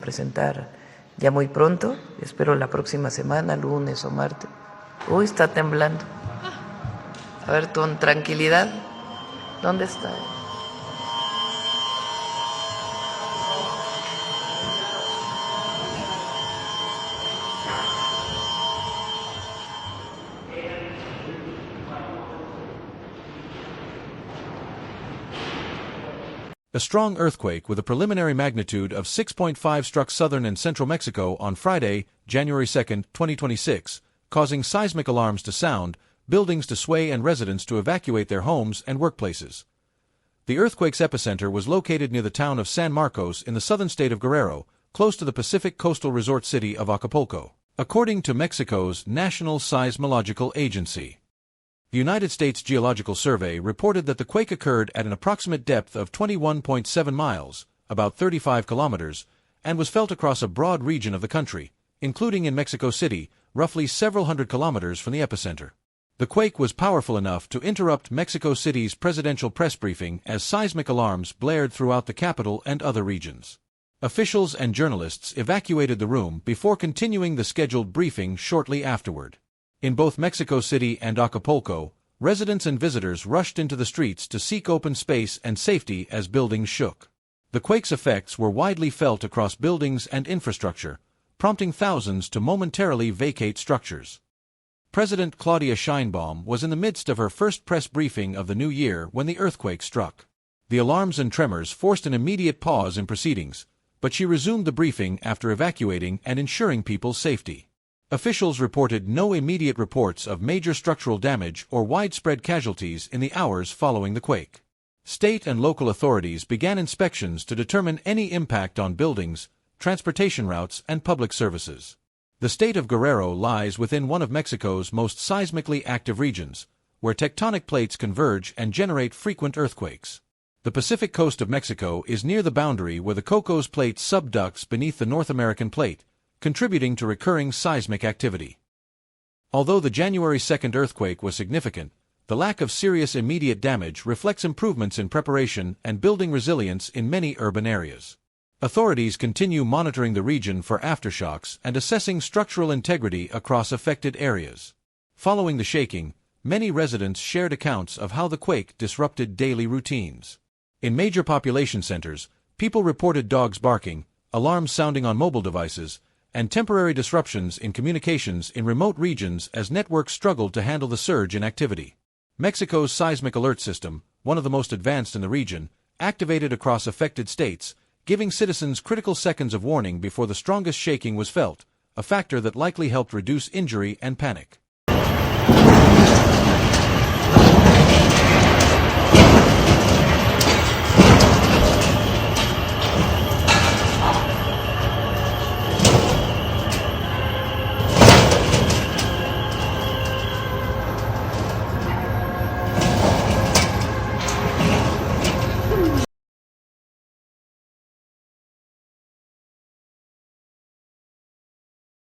presentar ya muy pronto, espero la próxima semana, lunes o martes. Uy, está temblando. A ver, con tranquilidad. ¿Dónde está? A strong earthquake with a preliminary magnitude of 6.5 struck southern and central Mexico on Friday, January 2, 2026, causing seismic alarms to sound, buildings to sway and residents to evacuate their homes and workplaces. The earthquake's epicenter was located near the town of San Marcos in the southern state of Guerrero, close to the Pacific coastal resort city of Acapulco, according to Mexico's National Seismological Agency. The United States Geological Survey reported that the quake occurred at an approximate depth of 21.7 miles, about 35 kilometers, and was felt across a broad region of the country, including in Mexico City, roughly several hundred kilometers from the epicenter. The quake was powerful enough to interrupt Mexico City's presidential press briefing as seismic alarms blared throughout the capital and other regions. Officials and journalists evacuated the room before continuing the scheduled briefing shortly afterward. In both Mexico City and Acapulco, residents and visitors rushed into the streets to seek open space and safety as buildings shook. The quake's effects were widely felt across buildings and infrastructure, prompting thousands to momentarily vacate structures. President Claudia Sheinbaum was in the midst of her first press briefing of the new year when the earthquake struck. The alarms and tremors forced an immediate pause in proceedings, but she resumed the briefing after evacuating and ensuring people's safety. Officials reported no immediate reports of major structural damage or widespread casualties in the hours following the quake. State and local authorities began inspections to determine any impact on buildings, transportation routes, and public services. The state of Guerrero lies within one of Mexico's most seismically active regions, where tectonic plates converge and generate frequent earthquakes. The Pacific coast of Mexico is near the boundary where the Cocos Plate subducts beneath the North American plate, contributing to recurring seismic activity. Although the January 2 earthquake was significant, the lack of serious immediate damage reflects improvements in preparation and building resilience in many urban areas. Authorities continue monitoring the region for aftershocks and assessing structural integrity across affected areas. Following the shaking, many residents shared accounts of how the quake disrupted daily routines. In major population centers, people reported dogs barking, alarms sounding on mobile devices, and temporary disruptions in communications in remote regions as networks struggled to handle the surge in activity. Mexico's seismic alert system, one of the most advanced in the region, activated across affected states, giving citizens critical seconds of warning before the strongest shaking was felt, a factor that likely helped reduce injury and panic.